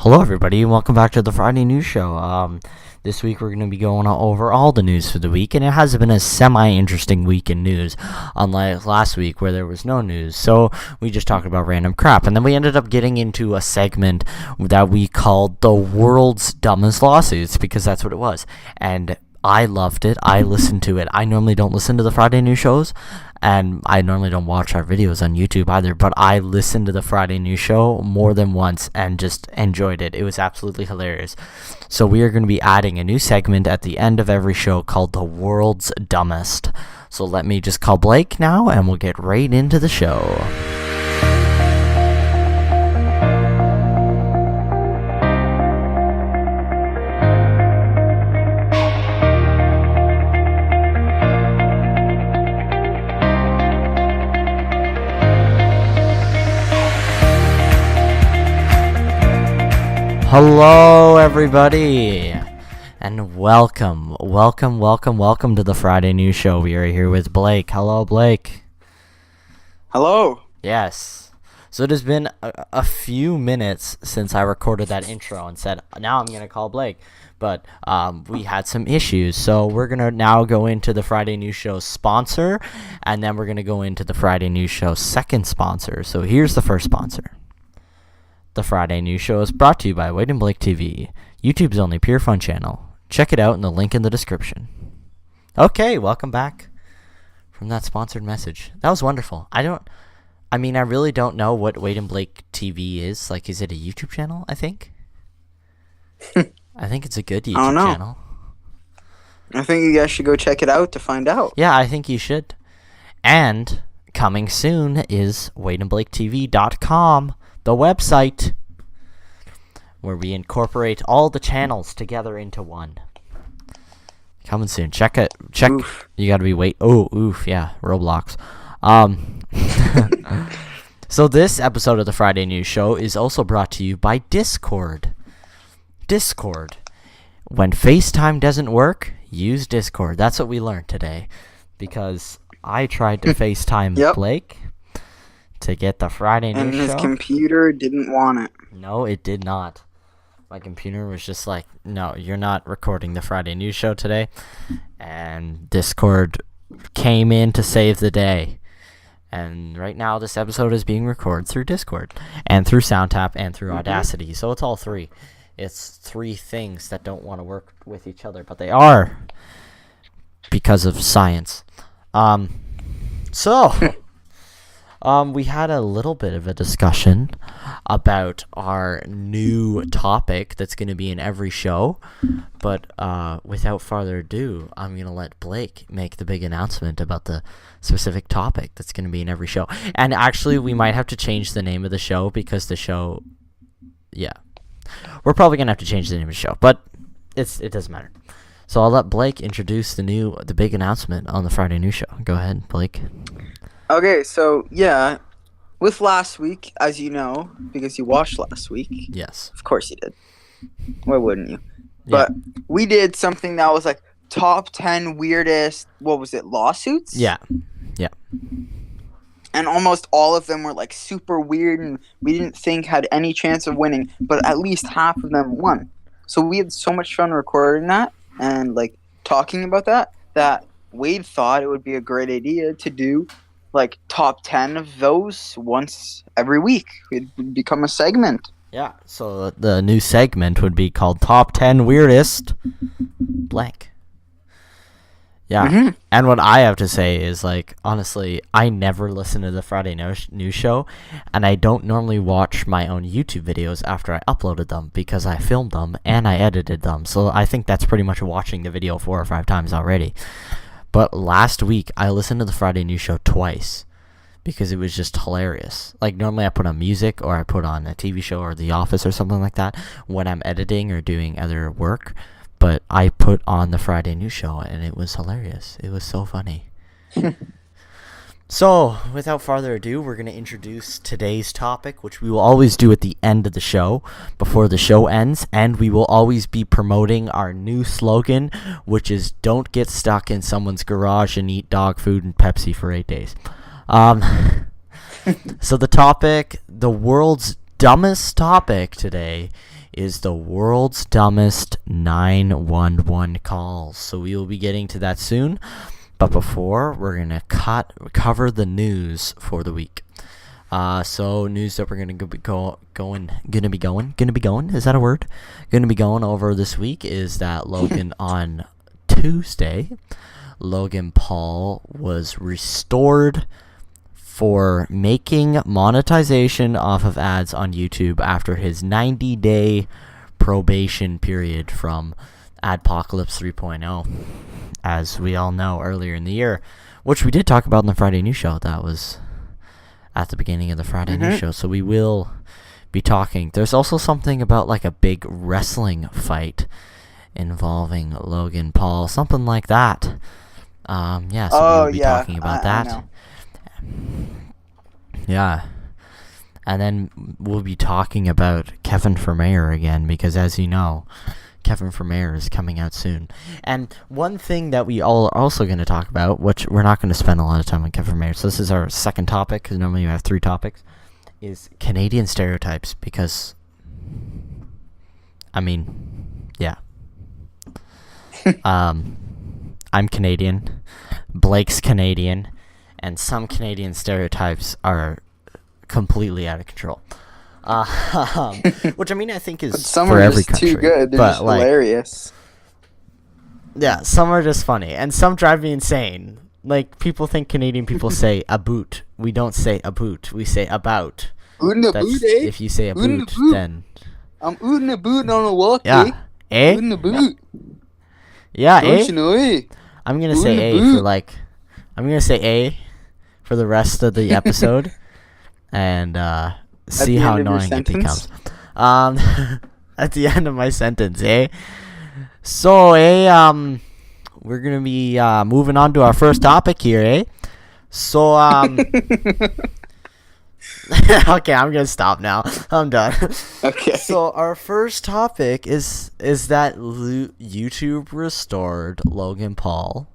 Hello, everybody, and welcome back to the Friday News Show. This week we're going to be going over all the news for the week, and it has been a semi-interesting week in news, unlike last week where there was no news. So we just talked about random crap, and then we ended up getting into a segment that we called the world's dumbest lawsuits, because that's what it was. And I loved it. I listened to it. I normally don't listen to the Friday News shows, and I normally don't watch our videos on YouTube either, but I listened to the Friday News Show more than once and just enjoyed it. It was absolutely hilarious. So we are going to be adding a new segment at the end of every show called The World's Dumbest. So let me just call Blake now, and we'll get right into the show. Hello, everybody, and welcome to the Friday News Show. We are here with Blake. Hello, Blake. Hello. Yes. So it has been a few minutes since I recorded that intro and said, now I'm going to call Blake. But we had some issues, so we're going to now go into the Friday News Show's sponsor, and then we're going to go into the Friday News Show's second sponsor. So here's the first sponsor. The Friday News Show is brought to you by Wade and Blake TV, YouTube's only pure fun channel. Check it out in the link in the description. Okay, welcome back from that sponsored message. That was wonderful. I really don't know what Wade and Blake TV is. Like, is it a YouTube channel, I think? I think it's a good YouTube channel. I think you guys should go check it out to find out. Yeah, I think you should. And coming soon is wadeandblaketv.com. The website where we incorporate all the channels together into one. Coming soon. Check it. Check. Oof. You gotta be yeah, Roblox. So this episode of the Friday News Show is also brought to you by Discord. Discord. When FaceTime doesn't work, use Discord. That's what we learned today. Because I tried to FaceTime Blake to get the Friday News Show. And his computer didn't want it. No, it did not. My computer was just like, no, you're not recording the Friday News Show today. And Discord came in to save the day. And right now, this episode is being recorded through Discord, and through SoundTap, and through Audacity. So it's all three. It's three things that don't want to work with each other, but they are because of science. We had a little bit of a discussion about our new topic that's going to be in every show, but without further ado, I'm going to let Blake make the big announcement about the specific topic that's going to be in every show. And actually, we might have to change the name of the show because the show, we're probably going to have to change the name of the show, but it doesn't matter. So I'll let Blake introduce the big announcement on the Friday News Show. Go ahead, Blake. Okay, so, with last week, as you know, because you watched last week. Yes. Of course you did. Why wouldn't you? Yeah. But we did something that was like top 10 weirdest, lawsuits? Yeah. And almost all of them were like super weird and we didn't think had any chance of winning, but at least half of them won. So we had so much fun recording that and like talking about that Wade thought it would be a great idea to do like top 10 of those once every week. It would become a segment. Yeah, so the new segment would be called Top 10 Weirdest Blank. Yeah, And what I have to say is, like, honestly, I never listen to the Friday News Show, and I don't normally watch my own YouTube videos after I uploaded them, because I filmed them and I edited them, so I think that's pretty much watching the video 4 or 5 times already. But last week, I listened to the Friday News Show twice because it was just hilarious. Like, normally I put on music or I put on a TV show or The Office or something like that when I'm editing or doing other work. But I put on the Friday News Show and it was hilarious. It was so funny. So, without further ado, we're going to introduce today's topic, which we will always do at the end of the show, before the show ends, and we will always be promoting our new slogan, which is, don't get stuck in someone's garage and eat dog food and Pepsi for 8 days. So the topic, the world's dumbest topic today, is the world's dumbest 911 calls. So we will be getting to that soon. But before, we're going to cover the news for the week. So news that we're going to be going, is that a word? Going to be going over this week is that Logan on Tuesday, Logan Paul was restored for making monetization off of ads on YouTube after his 90-day probation period from Adpocalypse 3.0, as we all know, earlier in the year, which we did talk about in the Friday News Show. That was at the beginning of the Friday News Show, so we will be talking. There's also something about like a big wrestling fight involving Logan Paul, something like that. So we'll be talking about that. I know. Yeah. And then we'll be talking about Kevin Vermeer again, because as you know, Kevin Vermeer is coming out soon. And one thing that we all are also going to talk about, which we're not going to spend a lot of time on Kevin Vermeer, so this is our second topic, because normally we have 3 topics, is Canadian stereotypes, because, I mean, yeah. I'm Canadian, Blake's Canadian, and some Canadian stereotypes are completely out of control. Which I mean, I think is Some for are every just country. too good. They're but just hilarious. Yeah, some are just funny, and some drive me insane. Like, people think Canadian people say a boot. We don't say a boot. We say about. Ootin' a boot, eh? If you say a Ootin' a boot, boot. then I'm ootin' a boot on a walk, yeah, eh? Ootin' a boot. Yeah, Don't eh? you know, eh? I'm gonna Ootin' say a A boot. for like. I'm gonna say A for the rest of the episode, and see the how end of your annoying it sentence? becomes. At the end of my sentence, eh? So, we're gonna be moving on to our first topic here, eh? So, okay, I'm gonna stop now. I'm done. Okay. So, our first topic is that YouTube restored Logan Paul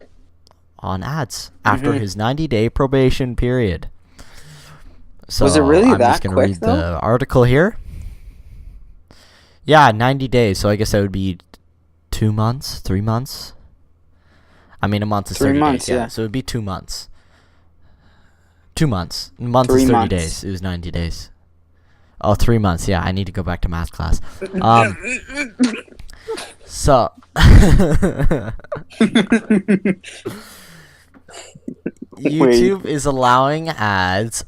on ads after his 90-day probation period. So Was it really I'm that just gonna quick, read though? the article here. Yeah, 90 days. So I guess that would be 2 months, 3 months. I mean, a month is 3 30 months, days. yeah. So it would be 2 months. 2 months. A month 3 is 30 months. days. It was 90 days. Oh, 3 months. Yeah, I need to go back to math class. So YouTube is allowing ads.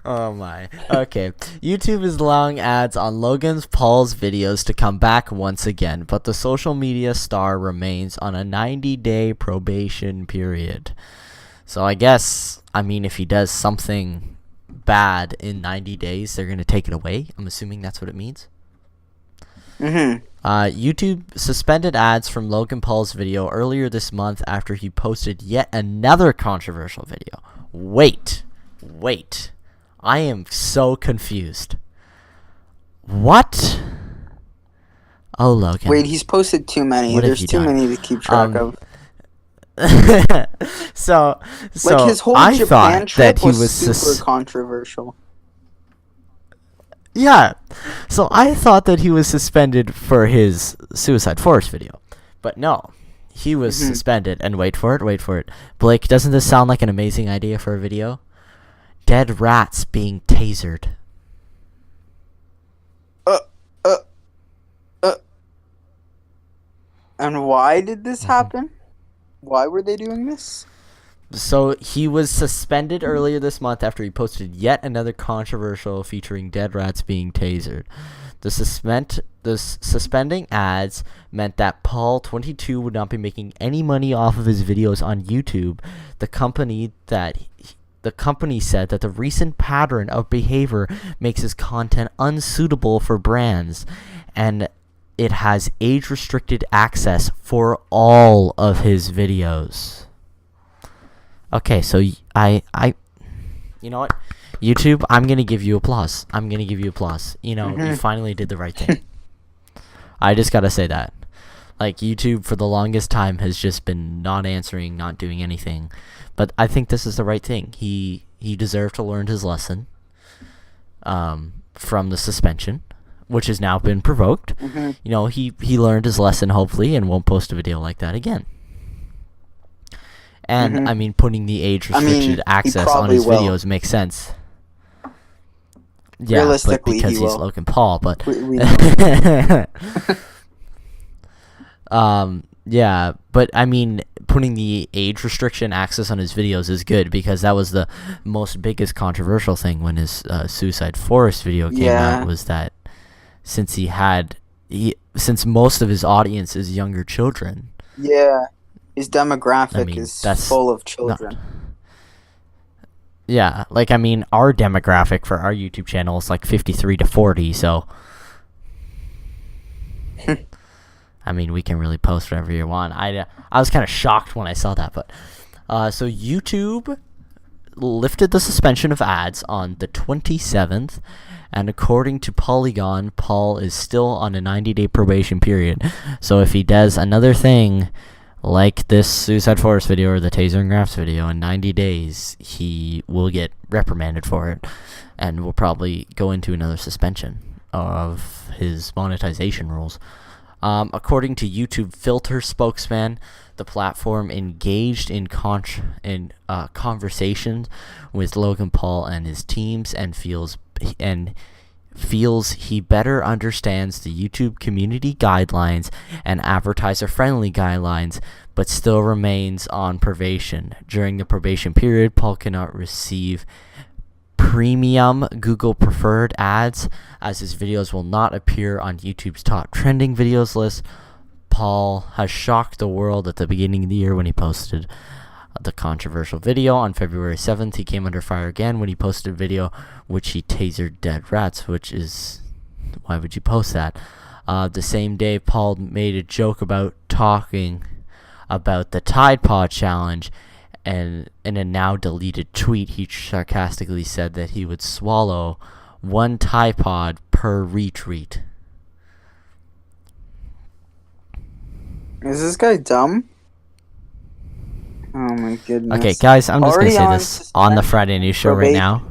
Oh my. Okay. YouTube is allowing ads on Logan Paul's videos to come back once again, but the social media star remains on a 90-day probation period. So I guess, I mean, if he does something bad in 90 days, they're going to take it away. I'm assuming that's what it means. YouTube suspended ads from Logan Paul's video earlier this month after he posted yet another controversial video. Wait. I am so confused. What? Oh, Logan. Wait, he's posted too many. What have There's you too done? many to keep track of. so Like his whole I Japan thought trip that he was super controversial. Yeah. So I thought that he was suspended for his Suicide Forest video. But no. He was suspended. And wait for it. Blake, doesn't this sound like an amazing idea for a video? Dead rats being tasered. And why did this happen? Why were they doing this? So he was suspended earlier this month after he posted yet another controversial featuring dead rats being tasered. The suspending ads meant that Paul, 22, would not be making any money off of his videos on YouTube. The company said that the recent pattern of behavior makes his content unsuitable for brands, and it has age-restricted access for all of his videos. Okay, so I you know what? YouTube, I'm going to give you applause. You know, you finally did the right thing. I just got to say that. Like, YouTube for the longest time has just been not answering, not doing anything. But I think this is the right thing. He deserved to learn his lesson. from the suspension, which has now been provoked. Mm-hmm. You know, he learned his lesson, hopefully, and won't post a video like that again. And, Mm-hmm. I mean, putting the age-restricted access on his videos makes sense. Yeah, but because he's Logan Paul, but... We yeah, but, I mean, putting the age restriction access on his videos is good, because that was the biggest controversial thing when his Suicide Forest video came out, was that since since most of his audience is younger children. Yeah, his demographic is full of children. Yeah, like, I mean, our demographic for our YouTube channel is like 53 to 40, so... I mean, we can really post whatever you want. I was kind of shocked when I saw that, but... so YouTube lifted the suspension of ads on the 27th, and according to Polygon, Paul is still on a 90-day probation period. So if he does another thing like this Suicide Forest video or the Taser and Graphs video in 90 days, he will get reprimanded for it, and will probably go into another suspension of his monetization rules. According to YouTube Filter spokesman, the platform engaged in conversations with Logan Paul and his teams, and feels he better understands the YouTube community guidelines and advertiser-friendly guidelines, but still remains on probation. During the probation period, Paul cannot receive premium Google preferred ads, as his videos will not appear on YouTube's top trending videos list. Paul has shocked the world at the beginning of the year when he posted the controversial video. On February 7th, he came under fire again when he posted a video which he tasered dead rats, which is... why would you post that? The same day, Paul made a joke about talking about the Tide Pod Challenge, and in a now deleted tweet, he sarcastically said that he would swallow one Tide Pod per retweet. Is this guy dumb? Oh my goodness. Okay, guys, I'm just going to say this on the Friday News Show right now.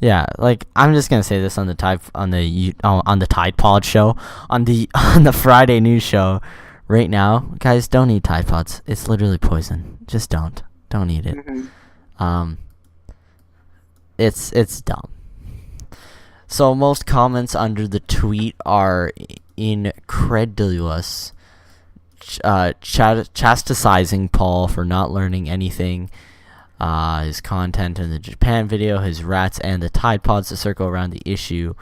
Yeah, like, I'm just going to say this on the Tide Pod show, on the Friday News Show right now. Guys, don't eat Tide Pods. It's literally poison. Just don't. Don't eat it. Mm-hmm. It's dumb. So most comments under the tweet are incredulous, chastising Paul for not learning anything. His content in the Japan video, his rats, and the Tide Pods to circle around the issue.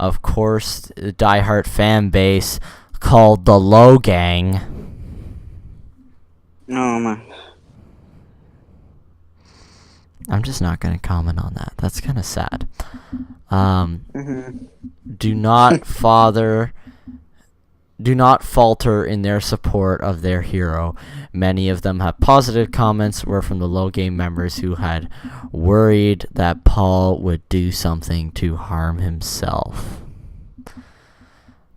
Of course, the diehard fan base called the Low Gang. Oh my. I'm just not going to comment on that. That's kind of sad. Mm-hmm. Do not falter in their support of their hero. Many of them have positive comments were from the Low Game members who had worried that Paul would do something to harm himself.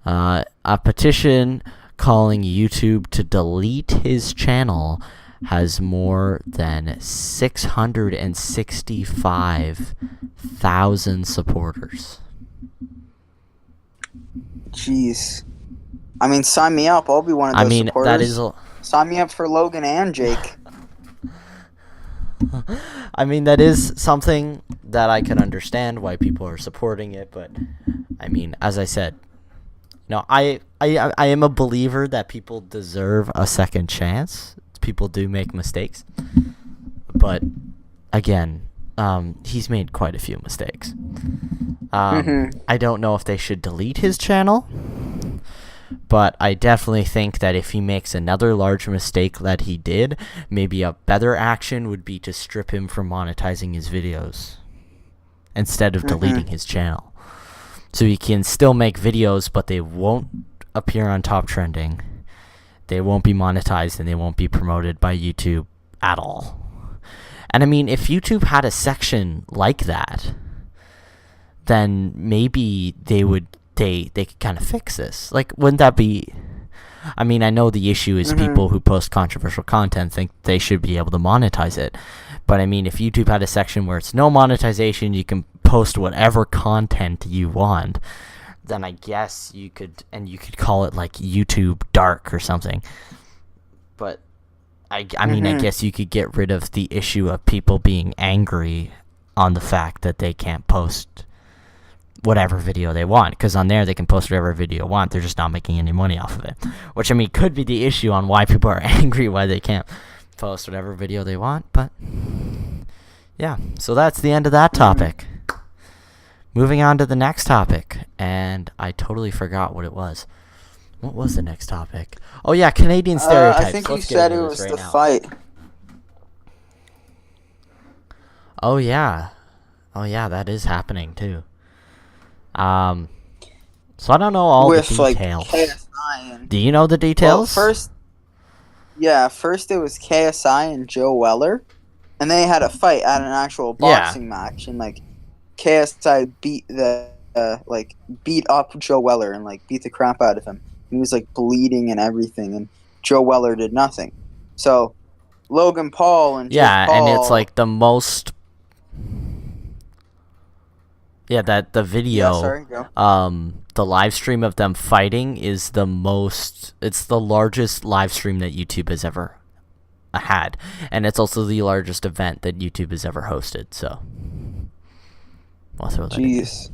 A petition calling YouTube to delete his channel has more than 665,000 supporters. Jeez. I mean, sign me up. I'll be one of those supporters. That is sign me up for Logan and Jake. I mean, that is something that I can understand why people are supporting it, but I mean, as I said, I am a believer that people deserve a second chance. People do make mistakes, but again, he's made quite a few mistakes. I don't know if they should delete his channel, but I definitely think that if he makes another large mistake that he did, maybe a better action would be to strip him from monetizing his videos instead of deleting his channel. So he can still make videos, but they won't appear on top trending. They won't be monetized, and they won't be promoted by YouTube at all. And I mean, if YouTube had a section like that, then maybe they could kind of fix this. Like, wouldn't that be... I mean, I know the issue is people who post controversial content think they should be able to monetize it. But I mean, if YouTube had a section where it's no monetization, you can post whatever content you want, then I guess you could call it like YouTube Dark or something. But I mean, I guess you could get rid of the issue of people being angry on the fact that they can't post whatever video they want, because on there they can post whatever video they want. They're just not making any money off of it, which, I mean, could be the issue on why people are angry, why they can't post whatever video they want. But yeah, so that's the end of that topic. Moving on to the next topic, and I totally forgot what it was. What was the next topic? Oh yeah, Canadian stereotypes. I think Let's you get said it into was this the right now. fight. Oh yeah, that is happening too. So I don't know all With the details. like KSI and Do you know the well, details? first it was KSI and Joe Weller, and they had a fight at an actual boxing match, and like KSI beat up Joe Weller and like beat the crap out of him. He was like bleeding and everything, and Joe Weller did nothing. So Logan Paul and Jake Paul, and it's like the most. Yeah, that the video. Yeah, sorry, go. The live stream of them fighting is the most. It's the largest live stream that YouTube has ever had, and it's also the largest event that YouTube has ever hosted. So, I'll throw that in. Jeez.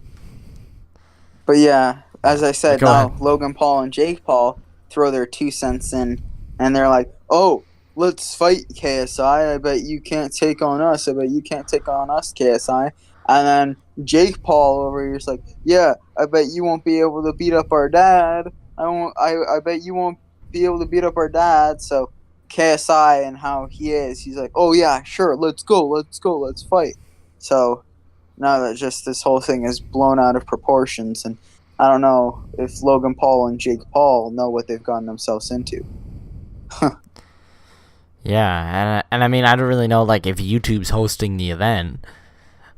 But yeah, as I said, Go now ahead. Logan Paul and Jake Paul throw their 2 cents in, and they're like, "Oh, let's fight KSI. I bet you can't take on us. I bet you can't take on us, KSI." And then Jake Paul over here is like, "Yeah, I bet you won't be able to beat up our dad. I bet you won't be able to beat up our dad." So KSI and how he is, he's like, "Oh yeah, sure, let's go, let's fight." So now that just this whole thing is blown out of proportions, and I don't know if Logan Paul and Jake Paul know what they've gotten themselves into. Yeah, and I mean, I don't really know, like, if YouTube's hosting the event.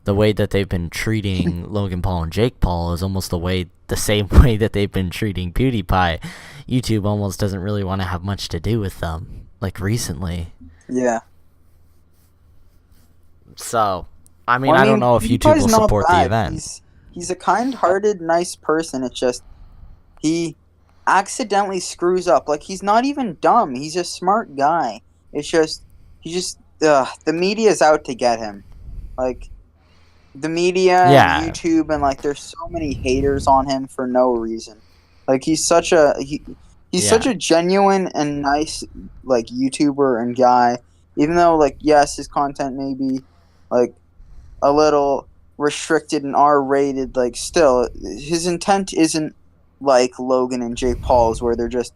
The way that they've been treating Logan Paul and Jake Paul is almost the same way that they've been treating PewDiePie. YouTube almost doesn't really want to have much to do with them, like, recently. Yeah. So, I mean, Well, I don't know if YouTube PewDiePie's will not support the bad. event. He's a kind-hearted, nice person. It's just he accidentally screws up. Like, he's not even dumb. He's a smart guy. It's just the media's out to get him. Like, the media Yeah. and YouTube, and like there's so many haters on him for no reason. Like, he's such a such a genuine and nice like YouTuber and guy. Even though, like, yes, his content may be like a little restricted and R-rated, like, still his intent isn't like Logan and Jake Paul's, where they're just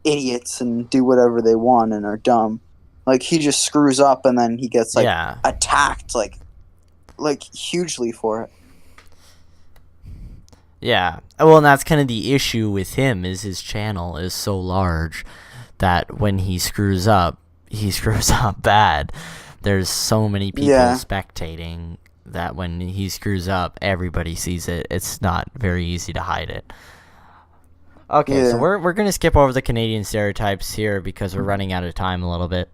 idiots and do whatever they want and are dumb. Like, he just screws up and then he gets like attacked like hugely for it. Yeah. Well, and that's kind of the issue with him, is his channel is so large that when he screws up bad. There's so many people spectating that when he screws up, everybody sees it. It's not very easy to hide it. Okay, so we're going to skip over the Canadian stereotypes here because we're running out of time a little bit.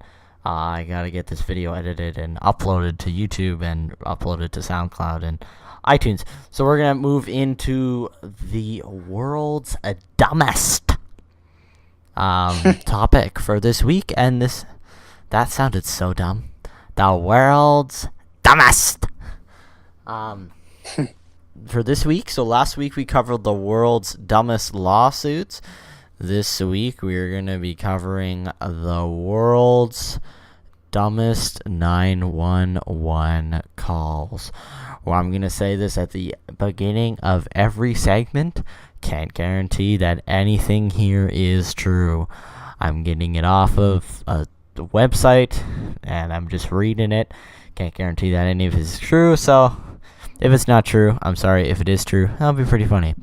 I got to get this video edited and uploaded to YouTube and uploaded to SoundCloud and iTunes. So we're going to move into the world's dumbest topic for this week. And that sounded so dumb. The world's dumbest. For this week, so last week we covered the world's dumbest lawsuits. This week we're going to be covering the world's dumbest 911 calls. Well, I'm going to say this at the beginning of every segment. Can't guarantee that anything here is true. I'm getting it off of a website and I'm just reading it. Can't guarantee that any of it is true, so if it's not true, I'm sorry. If it is true, that'll be pretty funny.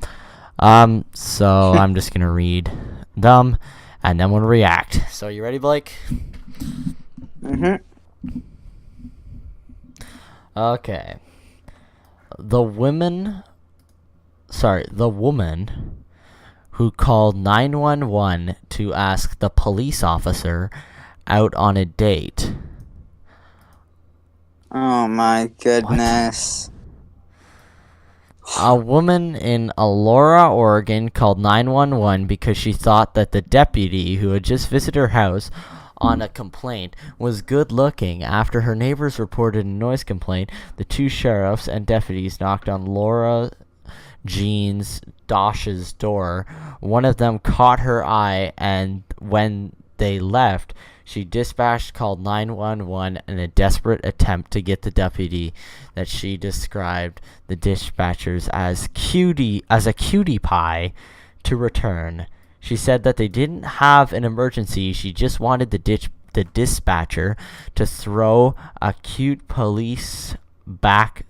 So I'm just gonna read them, and then we'll react. So you ready, Blake? Okay. The woman who called 911 to ask the police officer out on a date. Oh my goodness. A woman in Aurora, Oregon called 911 because she thought that the deputy who had just visited her house on a complaint was good looking. After her neighbors reported a noise complaint, the two sheriffs and deputies knocked on Laura Jean Dosh's door. One of them caught her eye, and when they left, she dispatched called 911 in a desperate attempt to get the deputy that she described the dispatchers as a cutie pie to return. She said that they didn't have an emergency. She just wanted the dispatcher to throw the cute police back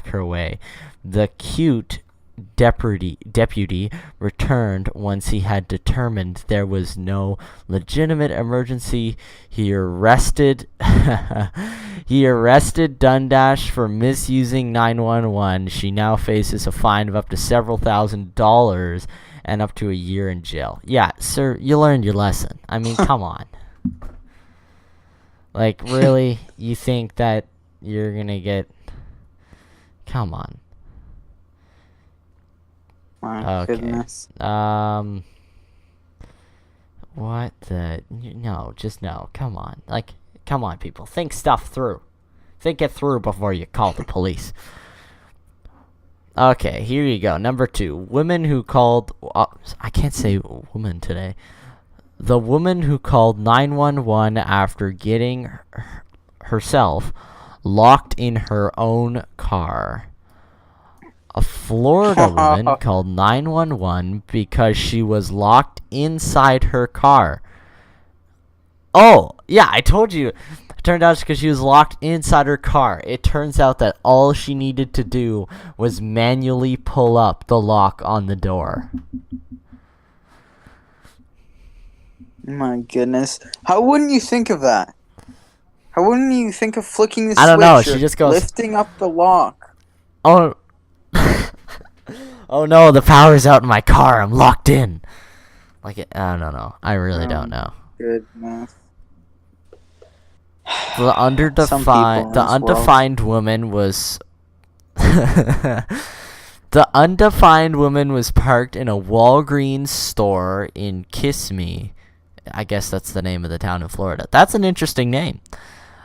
her way. The cute deputy returned once he had determined there was no legitimate emergency. He arrested Dundash for misusing 911. She now faces a fine of up to several $1,000s and up to a year in jail. Yeah, sir, you learned your lesson. I mean, come on. Like, really? You think that you're gonna get... Come on. My goodness. What the... No, just no. Come on. Like, come on, people. Think stuff through. Think it through before you call the police. Okay, here you go. Number 2. Women who called... I can't say woman today. The woman who called 911 after getting herself locked in her own car. A Florida woman called 911 because she was locked inside her car. Oh, yeah, I told you. It turned out it's because she was locked inside her car. It turns out that all she needed to do was manually pull up the lock on the door. My goodness. How wouldn't you think of that? How wouldn't you think of flicking the switch? I don't know. She just goes... lifting up the lock. Oh... Oh no, the power's out in my car. I'm locked in. Like, I don't know. I really don't know. Goodness. The undefined woman was... The undefined woman was parked in a Walgreens store in Kissimmee. I guess that's the name of the town in Florida. That's an interesting name.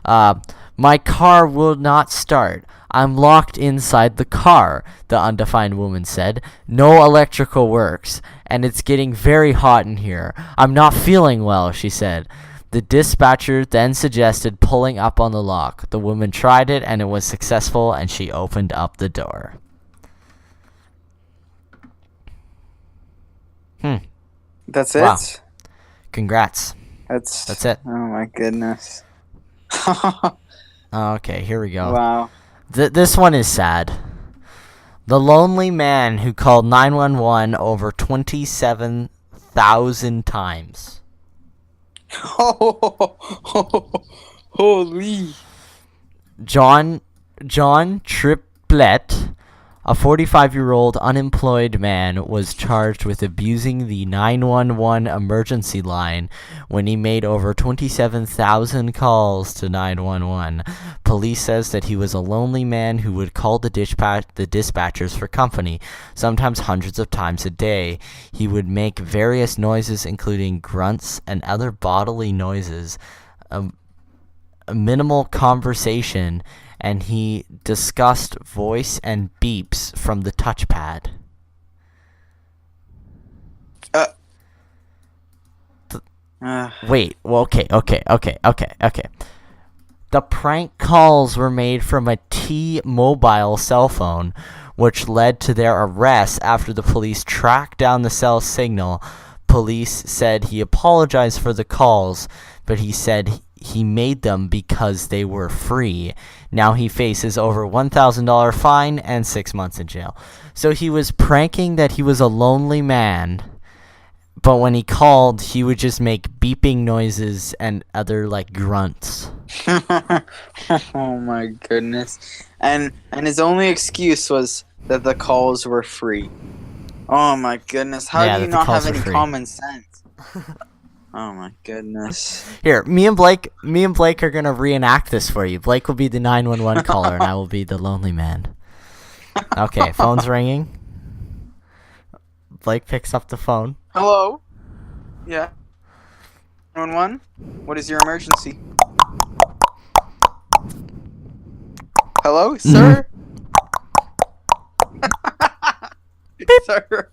My car will not start. I'm locked inside the car, the undefined woman said. No electrical works, and it's getting very hot in here. I'm not feeling well, she said. The dispatcher then suggested pulling up on the lock. The woman tried it, and it was successful, and she opened up the door. That's it? Wow. Congrats. That's it. Oh my goodness. Okay, here we go. Wow. This one is sad. The lonely man who called 911 over 27,000 times. Holy. John Triplett, a 45-year-old unemployed man, was charged with abusing the 911 emergency line when he made over 27,000 calls to 911. Police says that he was a lonely man who would call the dispatchers for company, sometimes hundreds of times a day. He would make various noises, including grunts and other bodily noises, a minimal conversation, and he discussed voice and beeps from the touchpad. Wait, well, okay. The prank calls were made from a T-Mobile cell phone, which led to their arrest after the police tracked down the cell signal. Police said he apologized for the calls, but he said he made them because they were free. Now he faces over $1,000 fine and 6 months in jail. So he was pranking that he was a lonely man, but when he called, he would just make beeping noises and other, like, grunts. Oh my goodness. And his only excuse was that the calls were free. Oh my goodness. How do you not have any common sense? Oh my goodness. Here, me and Blake are gonna reenact this for you. Blake will be the 911 caller, and I will be the lonely man. Okay, phone's ringing. Blake picks up the phone. Hello? Yeah. 911? What is your emergency? Hello, sir? Sir?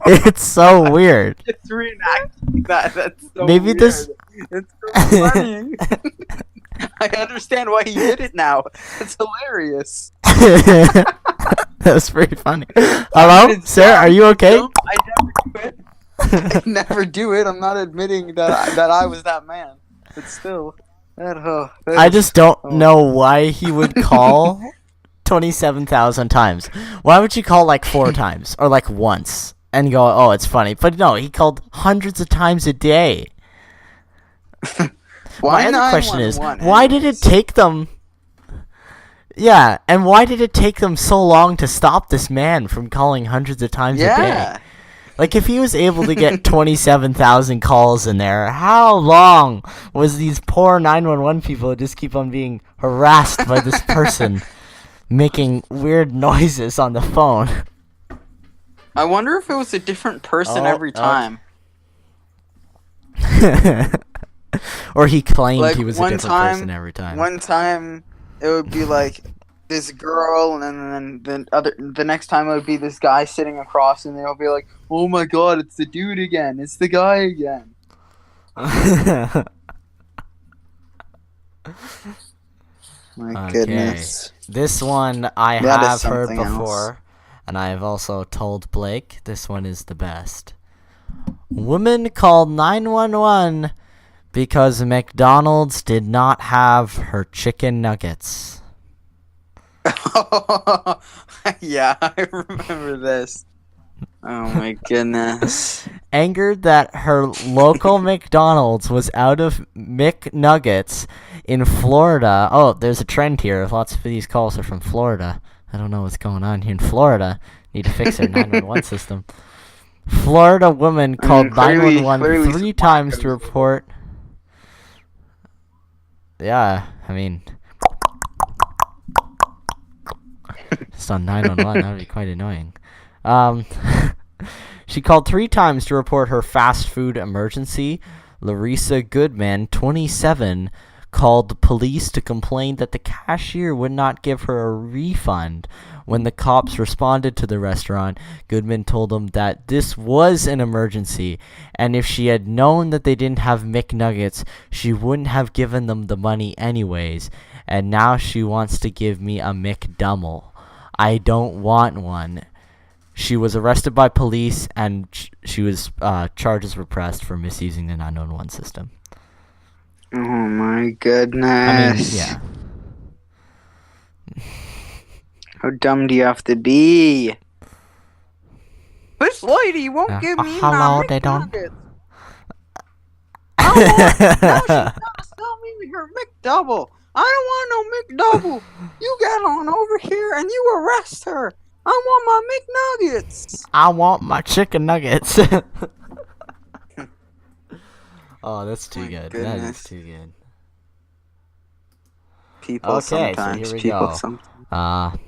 It's so weird. It's reenacting that. That's so Maybe weird. this- It's so funny. I understand why he did it now. It's hilarious. That was pretty funny. Hello, It's sir. Are you okay? dumb. I never do it. I never do it. I'm not admitting that I was that man. But still, I just don't know why he would call 27,000 times. Why would you call like 4 times or like once and go, "Oh, it's funny"? But no, he called hundreds of times a day. Why My other question is, 911 why did it anyways? take them? Yeah, and why did it take them so long to stop this man from calling hundreds of times a day? Yeah. Like, if he was able to get 27,000 calls in there, how long was these poor 911 people just keep on being harassed by this person making weird noises on the phone? I wonder if it was a different person every time. Or he claimed Like, he was a one different time- person every time. One time it would be like this girl, and then the next time it would be this guy sitting across, and they'll be like, "Oh my god, it's the dude again! It's the guy again!" My Okay. goodness. This one I That is have heard something else. before, and I have also told Blake this one is the best. Woman called 911 because McDonald's did not have her chicken nuggets. Yeah, I remember this. Oh my goodness. Angered that her local McDonald's was out of McNuggets in Florida. Oh, there's a trend here. Lots of these calls are from Florida. I don't know what's going on here in Florida. Need to fix their 911 system. Florida woman called clearly 911 3 some times to tacos. report. Yeah, I mean, just on 911, that would be quite annoying. She called 3 times to report her fast food emergency. Larissa Goodman, 27, called the police to complain that the cashier would not give her a refund. When the cops responded to the restaurant, Goodman told them that this was an emergency, and if she had known that they didn't have McNuggets, she wouldn't have given them the money anyways, and now she wants to give me a McDouble. I don't want one. She was arrested by police, and she was charges were pressed for misusing the 911 system. Oh my goodness. I mean, yeah. How dumb do you have to be? This lady won't give me hello, my they don't- McNuggets. Now she's trying to sell me her McDouble. I don't want no McDouble. You get on over here and you arrest her. I want my McNuggets. I want my chicken nuggets. Oh, that's too My good. That goodness. is too good. People Okay, so sometimes. here we People go. sometimes.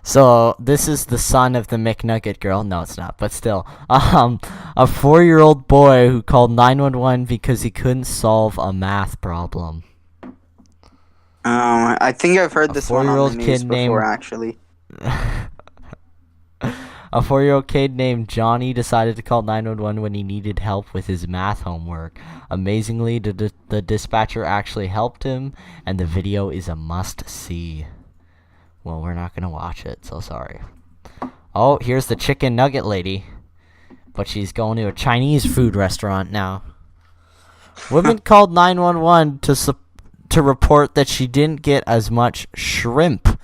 So this is the son of the McNugget girl. No, it's not, but still. A 4-year-old boy who called 911 because he couldn't solve a math problem. I think I've heard A this one on 4-year-old the news kid before, named- actually. A 4-year-old kid named Johnny decided to call 911 when he needed help with his math homework. Amazingly, the dispatcher actually helped him, and the video is a must-see. Well, we're not going to watch it, so sorry. Oh, here's the chicken nugget lady. But she's going to a Chinese food restaurant now. Woman called 911 to report that she didn't get as much shrimp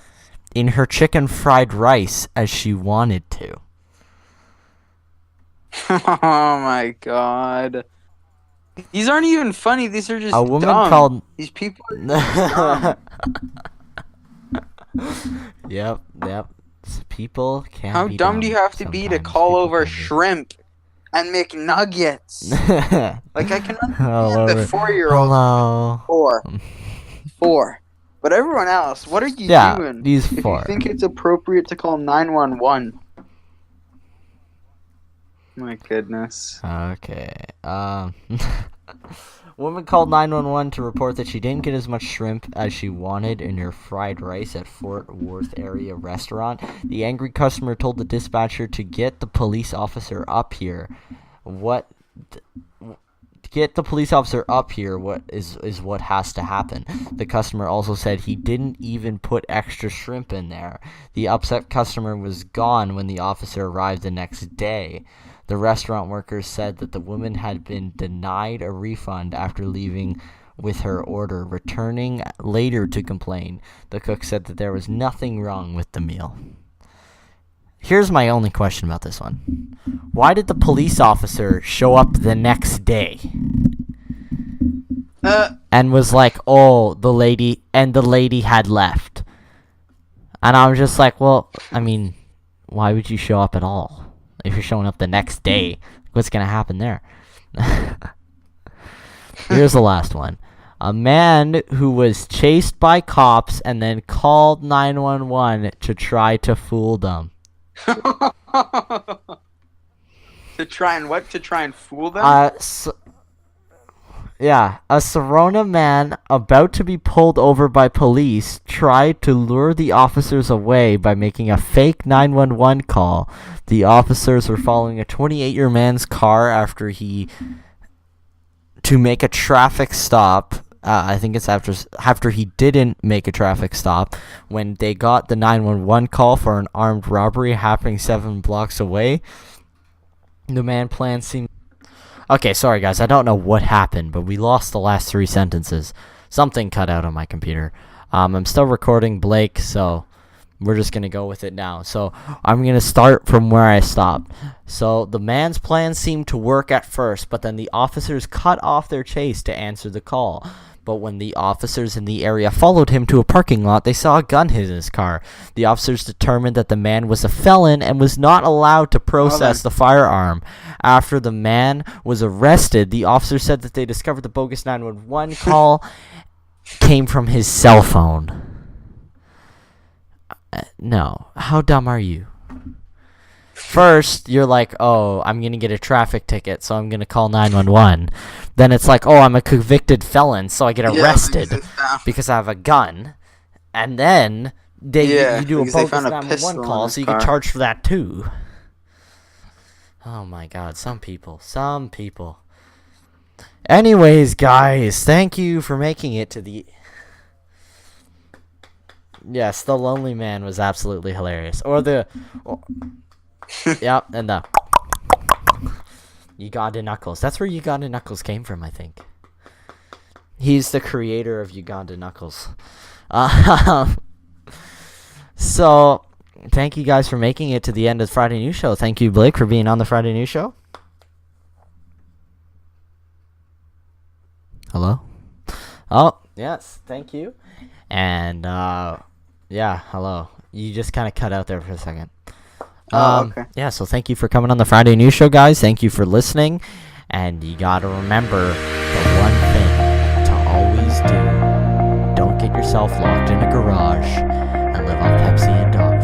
in her chicken fried rice as she wanted to. Oh my god. These aren't even funny. These are just A woman dumb. called... These people are just dumb. Yep. People can't How be dumb do you have to be to sometimes. call People over can be. shrimp and McNuggets. Like, I can Hello. understand the 4-year-old. Hello. Four. But everyone else, what are you Yeah, doing? these If 4. you think it's appropriate to call 911. My goodness. Okay. Woman called 911 to report that she didn't get as much shrimp as she wanted in her fried rice at Fort Worth area restaurant. The angry customer told the dispatcher to get the police officer up here. What is what has to happen. The customer also said he didn't even put extra shrimp in there. The upset customer was gone when the officer arrived the next day. The restaurant workers said that the woman had been denied a refund after leaving with her order, returning later to complain. The cook said that there was nothing wrong with the meal. Here's my only question about this one. Why did the police officer show up the next day? And was like, oh, the lady had left. And I was just like, well, I mean, why would you show up at all? If you're showing up the next day, what's going to happen there? Here's the last one. A man who was chased by cops and then called 911 to try to fool them. To try and fool them? A Serona man about to be pulled over by police tried to lure the officers away by making a fake 911 call. The officers were following a 28-year man's car to make a traffic stop. I think it's after he didn't make a traffic stop when they got the 911 call for an armed robbery happening 7 blocks away. The man plan seemed... Okay, sorry guys, I don't know what happened, but we lost the last 3 sentences. Something cut out on my computer. I'm still recording Blake, so we're just going to go with it now. So I'm going to start from where I stopped. So the man's plan seemed to work at first, but then the officers cut off their chase to answer the call. But when the officers in the area followed him to a parking lot, they saw a gun hidden in his car. The officers determined that the man was a felon and was not allowed to process the firearm. After the man was arrested, the officer said that they discovered the bogus 911 call came from his cell phone. No. How dumb are you? First, you're like, oh, I'm going to get a traffic ticket, so I'm going to call 911. Then it's like, oh, I'm a convicted felon, so I get arrested because I have a gun. And then you do a bogus 911 call, so you get charged for that too. Oh my god, some people. Anyways, guys, thank you for making it to the... Yes, the lonely man was absolutely hilarious. Or the... Yep, and the Uganda Knuckles. That's where Uganda Knuckles came from, I think. He's the creator of Uganda Knuckles. So, thank you guys for making it to the end of the Friday News Show. Thank you, Blake, for being on the Friday News Show. Hello? Oh, yes, thank you. And, yeah, hello. You just kind of cut out there for a second. Okay. Yeah, so thank you for coming on the Friday News Show, guys. Thank you for listening. And you gotta remember the one thing to always do. Don't get yourself locked in a garage and live on Pepsi and Dog.